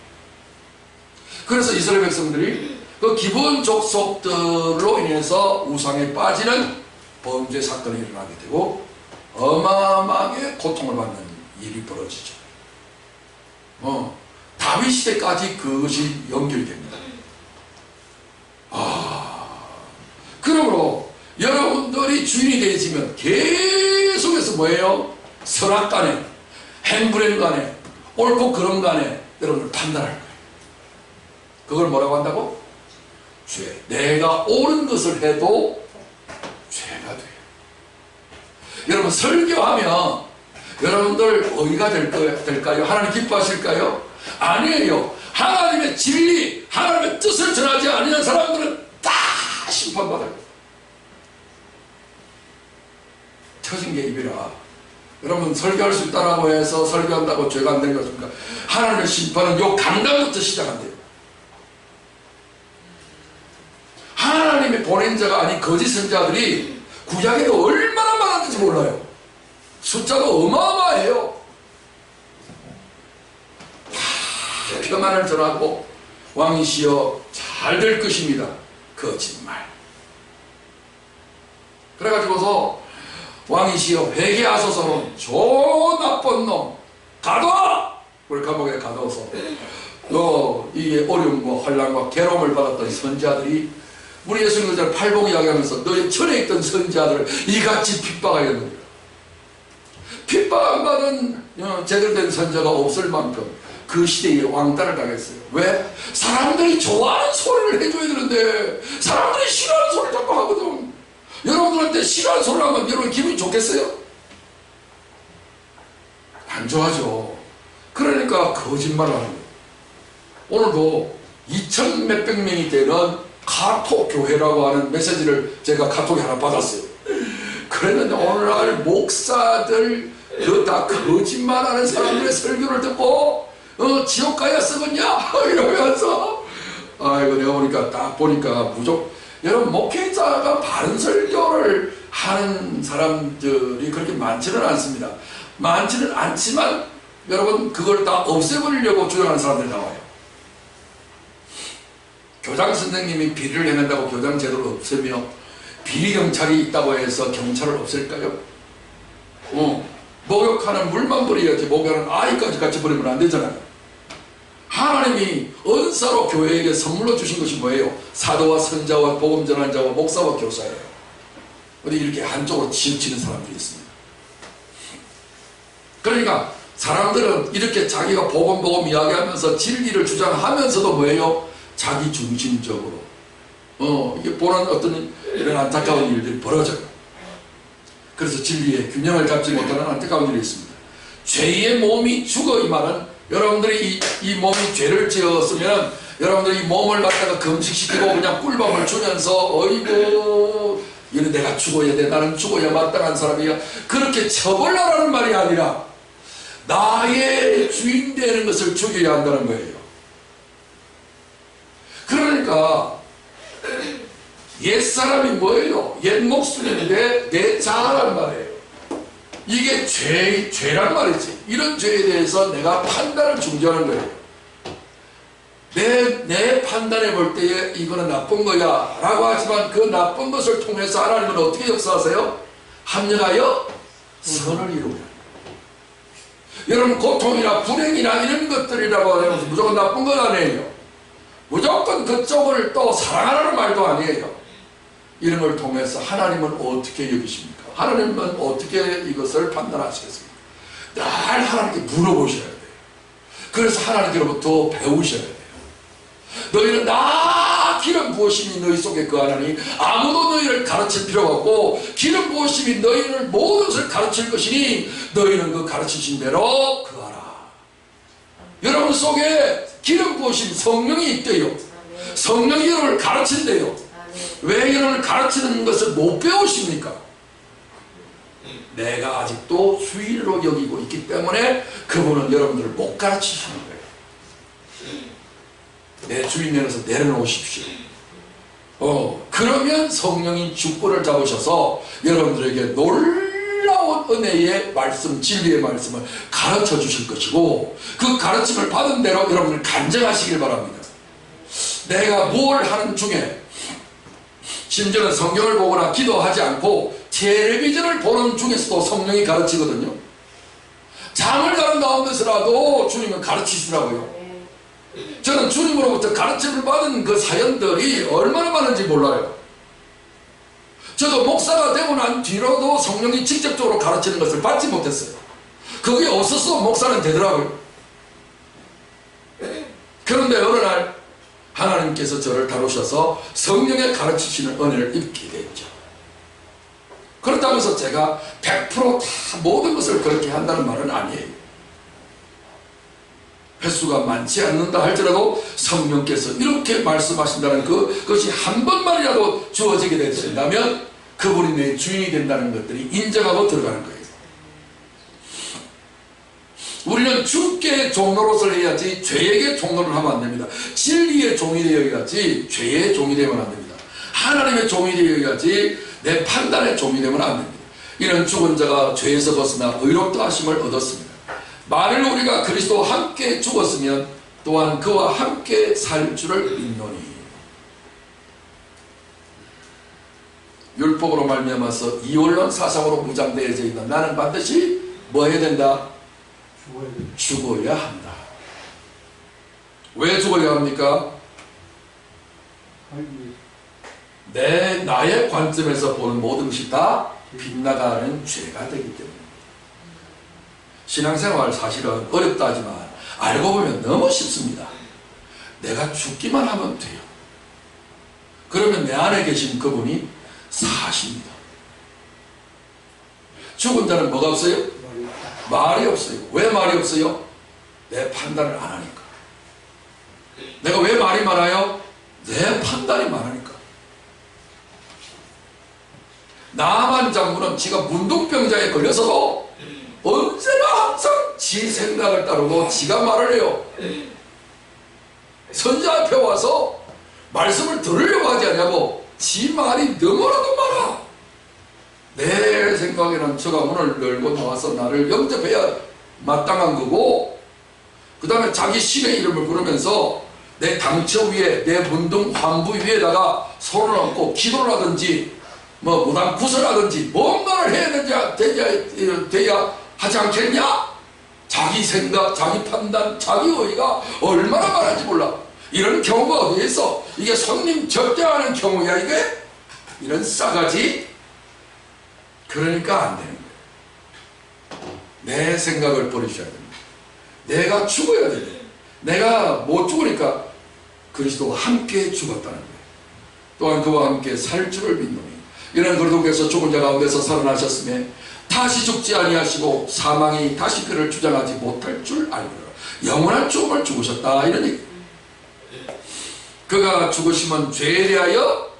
그래서 이스라엘 백성들이 그 기본 족속들로 인해서 우상에 빠지는 범죄 사건이 일어나게 되고 어마어마하게 고통을 받는 일이 벌어지죠. 다윗 시대까지 그것이 연결됩니다. 그러므로 여러분들이 주인이 되시면 계속해서 뭐예요? 선악간에 행불행간에 옳고 그름간에 여러분들 판단할 거예요. 그걸 뭐라고 한다고? 죄. 내가 옳은 것을 해도 죄가 돼요. 여러분 설교하면 여러분들 어디가 될까요? 하나님 기뻐하실까요? 아니에요. 하나님의 진리, 하나님의 뜻을 전하지 않는 사람들은 다 심판받아요. 터진 게 입이라. 여러분 설교할 수 있다고 해서 설교한다고 죄가 안 되는 것입니까? 하나님의 심판은 요 강단부터 시작한대요. 하나님의 보낸 자가 아닌 거짓 선자들이 구약에도 얼마나 많았는지 몰라요. 숫자도 어마어마해요. 다 평안을 전하고 왕이시여 잘 될 것입니다. 거짓말. 그래가지고서 왕이시여 회개하소서 저 나쁜 놈 가둬! 우리 감옥에 가둬서 이게 어려움과 환난과 괴로움을 받았던 선자들이 우리 예수님께서 팔복 이야기하면서 너희 전에 있던 선자들을 이같이 핍박하였느니라. 핍박 안 받은 제대로 된 선자가 없을 만큼 그 시대에 왕따를 당했어요. 왜? 사람들이 좋아하는 소리를 해줘야 되는데 사람들이 싫어하는 소리를 자꾸 하거든. 여러분들한테 싫어하는 소리를 하면 여러분 기분이 좋겠어요? 안 좋아하죠. 그러니까 거짓말을 하는 거예요. 오늘도 2,000 몇백 명이 되는 카톡 교회라고 하는 메시지를 제가 카톡에 하나 받았어요. 그랬는데 오늘날 목사들 다 거짓말하는 사람들의 설교를 듣고 지옥 가야 쓰겠냐 이러면서 아이고 내가 보니까 딱 보니까 무조건 여러분 목회자가 바른 설교를 하는 사람들이 그렇게 많지는 않습니다. 많지는 않지만 여러분 그걸 다 없애버리려고 주장하는 사람들이 나와요. 교장 선생님이 비리를 해낸다고 교장 제도를 없애며 비리 경찰이 있다고 해서 경찰을 없앨까요? 목욕하는 물만 버려야지 목욕하는 아이까지 같이 버리면 안 되잖아요. 하나님이 은사로 교회에게 선물로 주신 것이 뭐예요? 사도와 선자와 복음 전환자와 목사와 교사예요. 근데 이렇게 한쪽으로 치우치는 사람들이 있습니다. 그러니까 사람들은 이렇게 자기가 복음 이야기하면서 진리를 주장하면서도 뭐예요? 자기 중심적으로 이게 보는 어떤 이런 안타까운 일들이 벌어져요. 그래서 진리의 균형을 잡지 못하는 안타까운 일이 있습니다. 죄의 몸이 죽어 이 말은 여러분들이 이 몸이 죄를 지었으면 여러분들이 이 몸을 갖다가 금식시키고 그냥 꿀밤을 주면서 어이구 이는 내가 죽어야 돼 나는 죽어야 마땅한 사람이야 그렇게 처벌하라는 말이 아니라 나의 주인 되는 것을 죽여야 한다는 거예요. 그러니까 옛사람이 뭐예요? 옛 목숨인데 내 자아란 말이에요. 이게 죄란 말이지. 이런 죄에 대해서 내가 판단을 중지하는 거예요. 내 판단해 볼 때에 이거는 나쁜 거야 라고 하지만 그 나쁜 것을 통해서 하나님은 어떻게 역사하세요? 합력하여 선을 이루고 여러분 고통이나 불행이나 이런 것들이라고 하면서 무조건 나쁜 건 아니에요. 무조건 그쪽을 또 사랑하라는 말도 아니에요. 이런 걸 통해서 하나님은 어떻게 여기십니까? 하나님은 어떻게 이것을 판단하시겠습니까? 늘 하나님께 물어보셔야 돼요. 그래서 하나님께로부터 배우셔야 돼요. 너희는 나 기름 부으심이 너희 속에 거하나니 아무도 너희를 가르칠 필요가 없고 기름 부으심이 너희를 모든 것을 가르칠 것이니 너희는 그 가르치신 대로 거하라. 여러분 속에 기름 부으심 성령이 있대요. 성령이 여러분을 가르친대요. 왜 여러분을 가르치는 것을 못 배우십니까? 내가 아직도 주인으로 여기고 있기 때문에 그분은 여러분들을 못 가르치시는 거예요. 내 주인 면에서 내려놓으십시오. 그러면 성령이 주권을 잡으셔서 여러분들에게 놀라운 은혜의 말씀, 진리의 말씀을 가르쳐 주실 것이고 그 가르침을 받은 대로 여러분을 간증하시길 바랍니다. 내가 뭘 하는 중에, 심지어는 성경을 보거나 기도하지 않고 텔레비전을 보는 중에서도 성령이 가르치거든요. 잠을 자는 가운데서라도 주님은 가르치시더라고요. 저는 주님으로부터 가르침을 받은 그 사연들이 얼마나 많은지 몰라요. 저도 목사가 되고 난 뒤로도 성령이 직접적으로 가르치는 것을 받지 못했어요. 그게 없어서 목사는 되더라고요. 그런데 어느 날 하나님께서 저를 다루셔서 성령의 가르치시는 은혜를 입게 됐죠. 그렇다고 해서 제가 100%다 모든 것을 그렇게 한다는 말은 아니에요. 횟수가 많지 않는다 할지라도 성령께서 이렇게 말씀하신다는 그것이 한 번만이라도 주어지게 되신다면 그분이 내 주인이 된다는 것들이 인정하고 들어가는 거예요. 우리는 주께 종노릇을 해야지 죄에게 종노릇을 하면 안 됩니다. 진리의 종이 되어야지 죄의 종이 되면 안 됩니다. 하나님의 종이 되어야지 내 판단의 종이 되면 안 됩니다. 이는 죽은 자가 죄에서 벗어나 의롭다 하심을 얻었습니다. 만일 우리가 그리스도와 함께 죽었으면 또한 그와 함께 살 줄을 믿노니. 율법으로 말미암아서 이원론 사상으로 무장되어져 있는 나는 반드시 뭐 해야 된다? 죽어야 한다. 왜 죽어야 합니까? 나의 관점에서 보는 모든 것이 다 빗나가는 죄가 되기 때문입니다. 신앙생활 사실은 어렵다 하지만 알고 보면 너무 쉽습니다. 내가 죽기만 하면 돼요. 그러면 내 안에 계신 그분이 사십니다. 죽은 자는 뭐가 없어요? 말이 없어요. 왜 말이 없어요? 내 판단을 안 하니까. 내가 왜 말이 많아요? 내 판단이 많으니까. 나만 장군은 지가 문둥병자에 걸려서도 언제나 항상 지 생각을 따르고 지가 말을 해요. 선지 앞에 와서 말씀을 들으려고 하지 않냐고 지 말이 너무나도 많아. 내 생각에는 저가 문을 열고 나와서 나를 영접해야 마땅한 거고, 그 다음에 자기 신의 이름을 부르면서 내 당처 위에 내 문둥 환부 위에다가 손을 얹고 기도를 하든지 뭐 무당 구설하든지 뭔가를 해야 돼야 하지 않겠냐? 자기 생각, 자기 판단, 자기 의의가 얼마나 많은지 몰라. 이런 경우가 어디에 있어? 이게 손님 접대하는 경우야 이게? 이런 싸가지? 그러니까 안 되는 거예요. 내 생각을 버리셔야 됩니다. 내가 죽어야 돼요. 내가 못 죽으니까 그리스도와 함께 죽었다는 거예요. 또한 그와 함께 살 줄을 믿노니 이는 그리스도께서 죽은 자 가운데서 살아나셨으며 다시 죽지 아니하시고 사망이 다시 그를 주장하지 못할 줄 알고요. 영원한 죽음을 죽으셨다 이런 얘기. 그가 죽으시면 죄에 대하여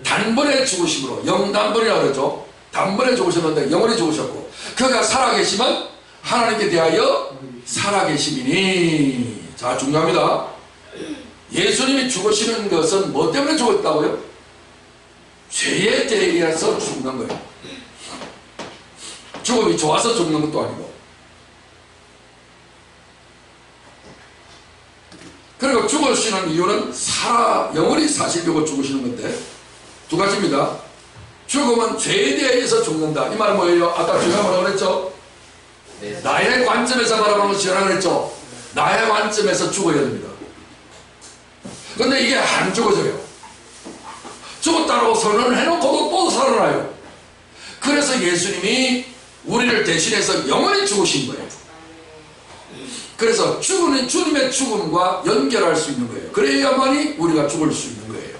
단번에 죽으심으로 영단번이라고 그러죠. 단번에 죽으셨는데 영원히 죽으셨고, 그가 살아계시면 하나님께 대하여 살아계심이니. 자, 중요합니다. 예수님이 죽으시는 것은 뭐 때문에 죽었다고요? 죄에 대해서 죽는 거예요. 죽음이 좋아서 죽는 것도 아니고. 그리고 죽으시는 이유는 영원히 사시려고 죽으시는 건데, 두 가지입니다. 죽음은 죄에 대해서 죽는다. 이 말은 뭐예요? 아까 제가 뭐라고 그랬죠? 나의 관점에서 바라보는 것이 제가 그랬죠? 나의 관점에서 죽어야 됩니다. 근데 이게 안 죽어져요. 죽었다고 선언을 해놓고도 또 살아나요. 그래서 예수님이 우리를 대신해서 영원히 죽으신 거예요. 그래서 죽음은 주님의 죽음과 연결할 수 있는 거예요. 그래야만이 우리가 죽을 수 있는 거예요.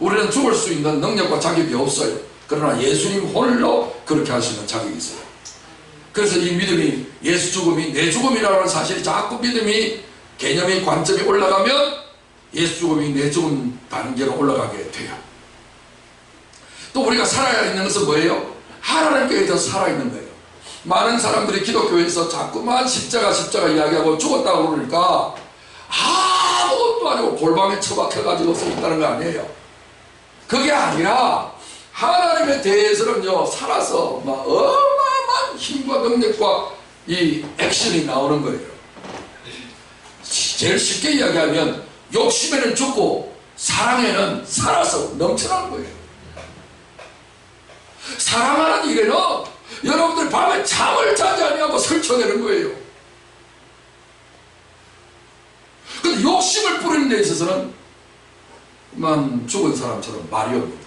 우리는 죽을 수 있는 능력과 자격이 없어요. 그러나 예수님 홀로 그렇게 할 수 있는 자격이 있어요. 그래서 이 믿음이, 예수 죽음이 내 죽음이라는 사실이 자꾸 믿음이, 개념이, 관점이 올라가면 예수 죽음이 내 죽음 단계로 올라가게 돼요. 또 우리가 살아야 있는 것은 뭐예요? 하나님께 의해서 살아있는 거예요. 많은 사람들이 기독교에서 자꾸만 십자가 이야기하고 죽었다고 그러니까 아무것도 아니고 골방에 처박혀가지고 서 있다는 거 아니에요. 그게 아니라 하나님에 대해서는요, 살아서 막 어마어마한 힘과 능력과 이 액션이 나오는 거예요. 제일 쉽게 이야기하면 욕심에는 죽고 사랑에는 살아서 넘쳐나는 거예요. 사랑하는 일에는 여러분들 밤에 잠을 자지 아니하고 설쳐내는 거예요. 근데 욕심을 뿌리는 데 있어서는 만 죽은 사람처럼 말이 없는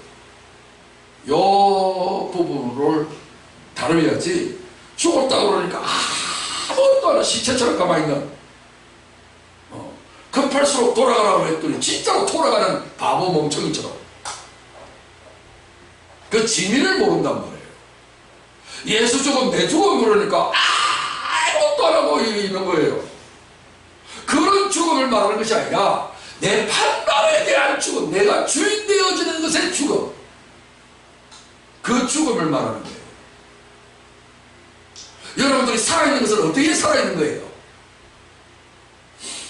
요 부분을 다뤄야지. 죽었다고 그러니까 아무것도 안 하고 시체처럼 가만히 있는, 급할수록 돌아가라고 했더니 진짜로 돌아가는 바보 멍청이처럼 그 진리를 모른단 말이에요. 예수 죽음 내 죽음 그러니까 아무것도 안 하고 있는 거예요. 그런 죽음을 말하는 것이 아니라 내 판단에 대한 죽음, 내가 주인 되어지는 것의 죽음, 그 죽음을 말하는 거예요. 여러분들이 살아있는 것은 어떻게 살아있는 거예요?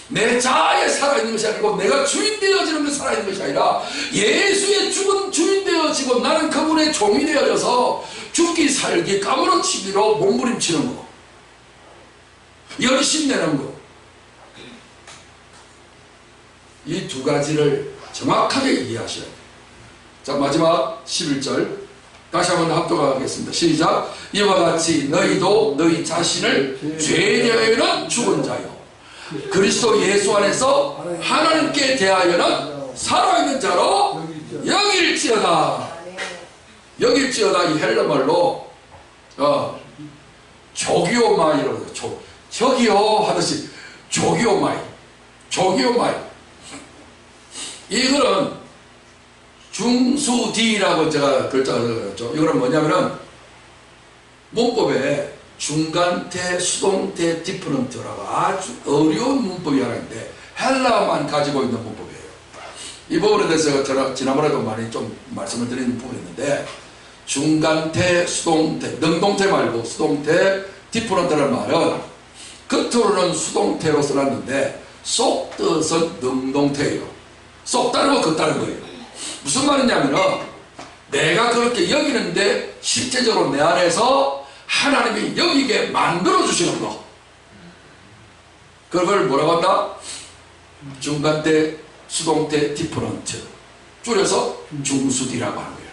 내 자아에 살아있는 것이 아니고 내가 주인 되어지는 것이 살아있는 것이 아니라 예수의 죽은 주인 되어지고 나는 그분의 종이 되어져서 죽기 살기 까무러치기로 몸부림치는 거, 열심내는 거, 이 두 가지를 정확하게 이해하셔야 돼요. 자, 마지막 11절 다시 한번 합독하겠습니다. 시작. 이와 같이 너희도 너희 자신을 죄에 대하여는 죽은 자요 그리스도 예수 안에서 하나님께 대하여는 살아있는 자로 여길지어다. 여길지어다 이 헬라말로 조기오마이라고 해요. 저기요 하듯이 조기오마이, 조기오마이. 이거는 중수디라고 제가 글자를 썼죠. 이거는 뭐냐면은 문법에 중간태, 수동태, 디퍼런트라고 아주 어려운 문법이 하나 있는데 헬라만 가지고 있는 문법이에요. 이 부분에 대해서 제가 지난번에도 많이 좀 말씀을 드린 부분이 있는데, 중간태, 수동태, 능동태 말고 수동태, 디퍼런트라는 말은 겉으로는 수동태로 써놨는데 속 뜻은 능동태예요. 속 다른 거 겉다른 거예요. 무슨 말이냐면은 내가 그렇게 여기는데 실제적으로 내 안에서 하나님이 여기게 만들어 주시는 거, 그걸 뭐라고 한다? 중간태, 수동태, 디퍼런트, 줄여서 중수디라고 하는 거예요.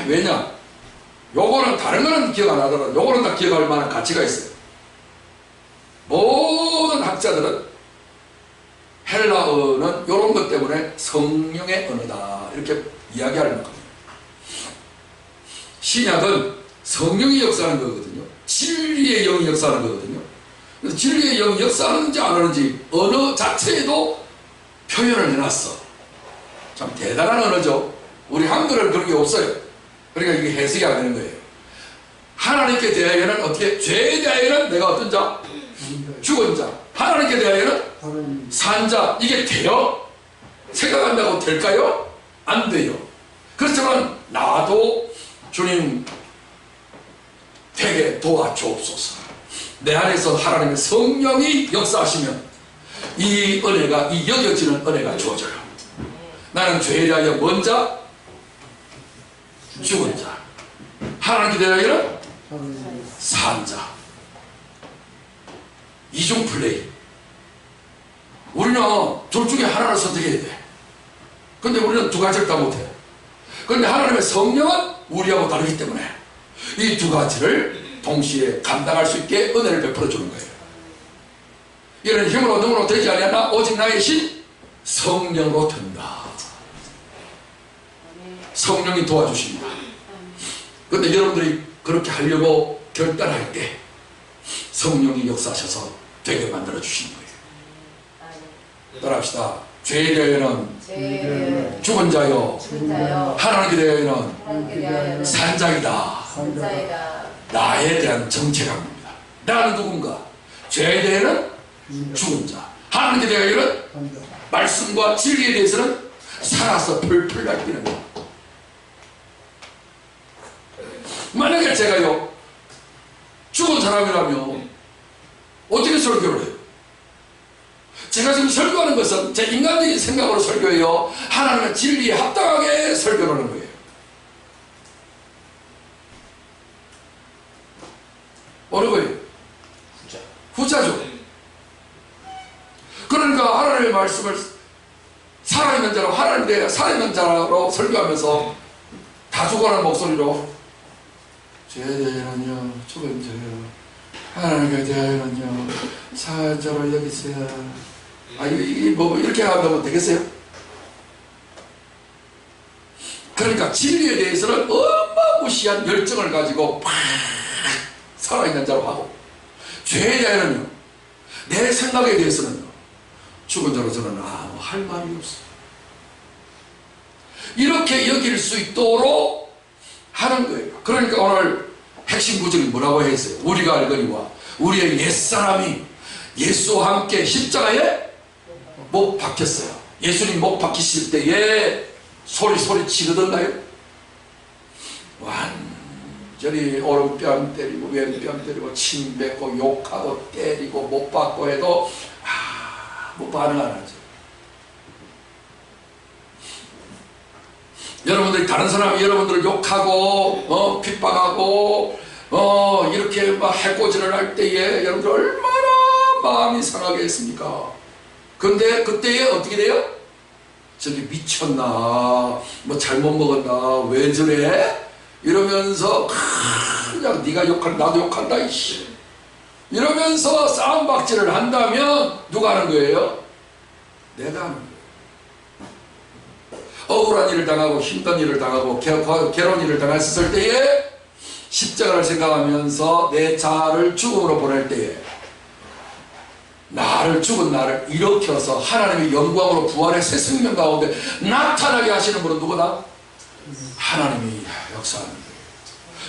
왜냐? 요거는 다른 거는 기억 안 하더라도 요거는 다 기억할 만한 가치가 있어요. 모든 학자들은 헬라어는 이런 것 때문에 성령의 언어다 이렇게 이야기하는 겁니다. 신약은 성령이 역사하는 거거든요. 진리의 영이 역사하는 거거든요. 그래서 진리의 영이 역사하는지 안 하는지 언어 자체에도 표현을 해놨어. 참 대단한 언어죠. 우리 한글은 그런 게 없어요. 그러니까 이게 해석이 안 되는 거예요. 하나님께 대하여는 어떻게? 죄에 대하여는 내가 어떤 자? 죽은 자. 하나님께 대하여는 산 자. 이게 돼요? 생각한다고 될까요? 안 돼요. 그렇지만 나도 주님 되게 도와주옵소서. 내 안에서 하나님의 성령이 역사하시면 이 은혜가, 이 여겨지는 은혜가 주어져요. 나는 죄에 대하여 뭔 자? 죽은 자. 하나님께 대하여는 산 자. 이중 플레이. 우리는 둘 중에 하나를 선택해야 돼. 근데 우리는 두 가지를 다 못해. 그런데 하나님의 성령은 우리하고 다르기 때문에 이 두 가지를 동시에 감당할 수 있게 은혜를 베풀어 주는 거예요. 이런 힘으로 능으로 되지 아니하나 오직 나의 신 성령으로 된다. 성령이 도와주십니다. 그런데 여러분들이 그렇게 하려고 결단할 때 성령이 역사하셔서 되게 만들어 주시는 거예요. 따라합시다. 죄에 대하여는 죽은 자요, 하나님께 대하여는 산 자이다. 나에 대한 정체감입니다. 나는 누군가? 죄에 대하여는 죽은 자, 하나님께 대하여는 말씀과 진리에 대해서는 살아서 펄펄 날뛰는 것. 만약에 제가요 죽은 사람이라면 어떻게 설교를 해요? 제가 지금 설교하는 것은 제 인간적인 생각으로 설교해요, 하나님의 진리에 합당하게 설교를 하는 거예요. 어느 거예요? 후자죠. 하나님의 말씀을 살아있는 자로 하나님 대해 살아있는 자로 설교하면서 다 죽어가는 목소리로 죄에 대하여는요 죽은 죄요 하나님에 대하여는요 사한 자로 여기세요. 이게 뭐 이렇게 한다면 되겠어요? 그러니까 진리에 대해서는 어마무시한 열정을 가지고 팍 살아있는 자로 하고, 죄에 대해서는요 내 생각에 대해서는요 죽은 자로 저는 아무 할 말이 없어요. 이렇게 여길 수 있도록 하는 거예요. 그러니까 오늘 핵심 구절이 뭐라고 했어요? 우리가 알거니와 우리의 옛사람이 예수와 함께 십자가에 못 박혔어요. 예수님 못 박히실 때에 소리 치르던가요? 완전히 오른뺨 때리고 왼뺨 때리고 침 뱉고 욕하고 때리고 못 받고 해도 뭐 반응 안 하죠. 여러분들이 다른 사람이 여러분들을 욕하고 핍박하고 이렇게 막 해코지를 할 때에 여러분들 얼마나 마음이 상하게 했습니까? 근데 그때에 어떻게 돼요? 저기 미쳤나, 뭐 잘못 먹었나, 왜 저래? 이러면서 그냥 네가 욕한다 나도 욕한다 이씨 이러면서 싸움박질을 한다면 누가 하는 거예요? 내가 하는 거예요. 억울한 일을 당하고 힘든 일을 당하고 괴로운 일을 당했을 때에 십자가를 생각하면서 내 자아를 죽음으로 보낼 때에 죽은 나를 일으켜서 하나님의 영광으로 부활의 새 생명 가운데 나타나게 하시는 분은 누구다? 하나님이 역사하는 거예요.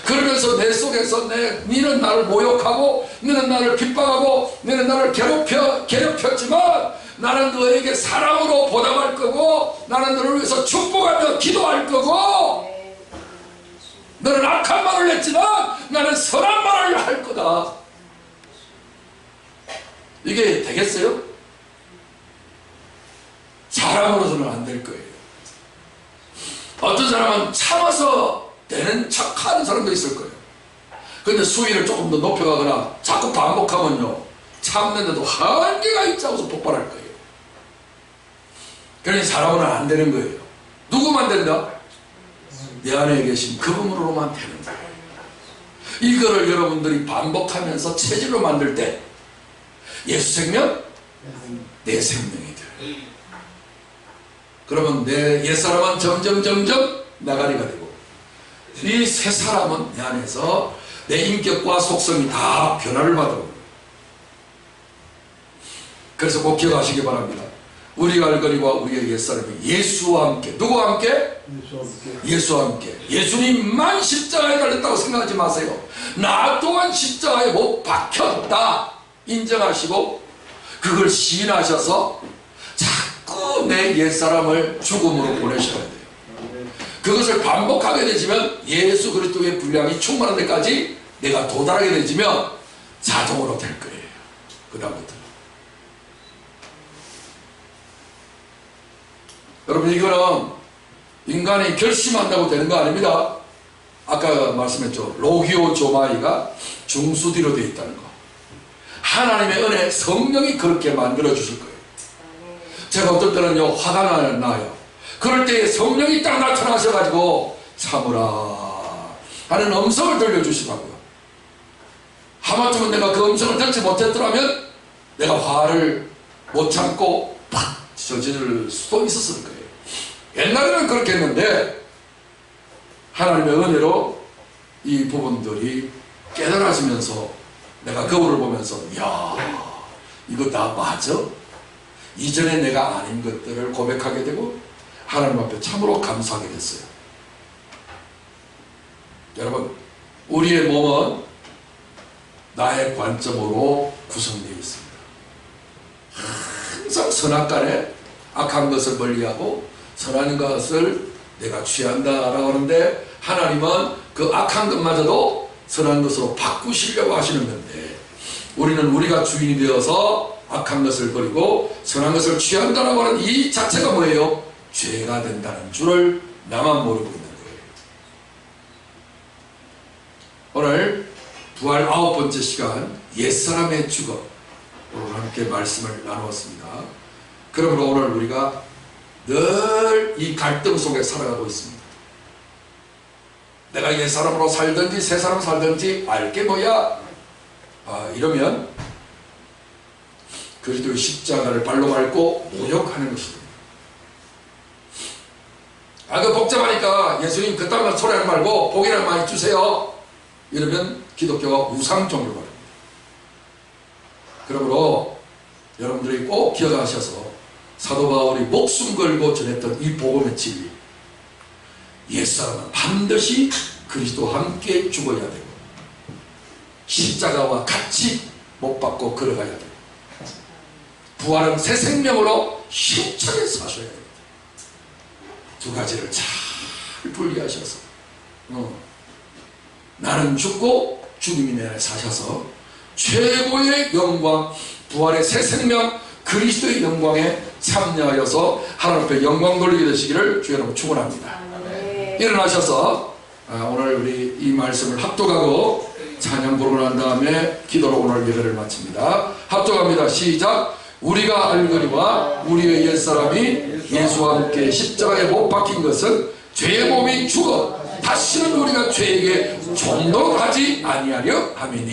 그러면서 내 속에서 너는 나를 모욕하고 너는 나를 핍박하고 너는 나를 괴롭혔지만 나는 너에게 사랑으로 보답할 거고 나는 너를 위해서 축복하며 기도할 거고 너는 악한 말을 했지만 나는 선한 말을 할 거다. 이게 되겠어요? 사람으로서는 안 될 거예요. 어떤 사람은 참아서 되는 척하는 사람도 있을 거예요. 근데 수위를 조금 더 높여가거나 자꾸 반복하면요 참는데도 한계가 있지 하고서 폭발할 거예요. 그러니 사람은 안 되는 거예요. 누구만 된다? 내 안에 계신 그분으로만 되는 거예요. 이거를 여러분들이 반복하면서 체질로 만들 때 예수 생명? 내 생명이 돼요. 그러면 내 옛사람은 점점 나가리가 되고 이 새 사람은 내 안에서 내 인격과 속성이 다 변화를 받아요. 그래서 꼭 기억하시기 바랍니다. 우리가 알거니와 우리의 옛사람이 예수와 함께, 누구와 함께? 예수와 함께. 예수님만 십자가에 달렸다고 생각하지 마세요. 나 또한 십자가에 못 박혔다 인정하시고 그걸 시인하셔서 자꾸 내 옛사람을 죽음으로 보내셔야 돼요. 그것을 반복하게 되지면 예수 그리스도의 분량이 충만한 데까지 내가 도달하게 되지면 자동으로 될 거예요. 그 다음부터 여러분 이거는 인간이 결심한다고 되는 거 아닙니다. 아까 말씀했죠. 로기오 조마이가 중수디로 되어 있다는 거. 하나님의 은혜 성령이 그렇게 만들어 주실 거예요. 제가 어떨 때는요 화가 나요. 그럴 때 성령이 딱 나타나셔가지고 참으라 하는 음성을 들려주시더라고요. 하마터면 내가 그 음성을 듣지 못했더라면 내가 화를 못 참고 팍 저지를 수도 있었을 거예요. 옛날에는 그렇게 했는데 하나님의 은혜로 이 부분들이 깨달아지면서 내가 거울을 보면서 야 이거 다 맞아? 이전에 내가 아닌 것들을 고백하게 되고 하나님 앞에 참으로 감사하게 됐어요. 여러분 우리의 몸은 나의 관점으로 구성되어 있습니다. 항상 선악간에 악한 것을 멀리하고 선한 것을 내가 취한다라고 하는데 하나님은 그 악한 것마저도 선한 것으로 바꾸시려고 하시는 건데 우리는 우리가 주인이 되어서 악한 것을 버리고 선한 것을 취한다라고 하는 이 자체가 뭐예요? 죄가 된다는 줄을 나만 모르고 있는 거예요. 오늘 부활 9번째 시간 옛사람의 죽어 오늘 함께 말씀을 나누었습니다. 그러므로 오늘 우리가 늘 이 갈등 속에 살아가고 있습니다. 내가 옛 사람으로 살든지 새 사람 살든지 알게 뭐야? 이러면 그리스도의 십자가를 발로 밟고 모욕하는 것입니다. 그 복잡하니까 예수님 그딴 소리하지 말고 복이나 많이 주세요. 이러면 기독교가 우상 종교가 됩니다. 그러므로 여러분들이 꼭 기억하셔서 사도 바울이 목숨 걸고 전했던 이 복음의 진리, 옛사람은 반드시 그리스도와 함께 죽어야 되고 십자가와 같이 못 박고 걸어가야 되고 부활은 새 생명으로 힘차게 사셔야 됩니다. 두 가지를 잘 분리하셔서 나는 죽고 주님이 내 안에 사셔서 최고의 영광, 부활의 새 생명, 그리스도의 영광에 참여하여서 하나님 앞에 영광 돌리게 되시기를 주의 이름으로 축원합니다. 일어나셔서 오늘 우리 이 말씀을 합독하고 찬양 부르고 난 다음에 기도로 오늘 예배를 마칩니다. 합독합니다. 시작. 우리가 알거니와 우리의 옛사람이 예수와 함께 십자가에 못 박힌 것은 죄의 몸이 죽어 다시는 우리가 죄에게 종독하지 아니하려 함이니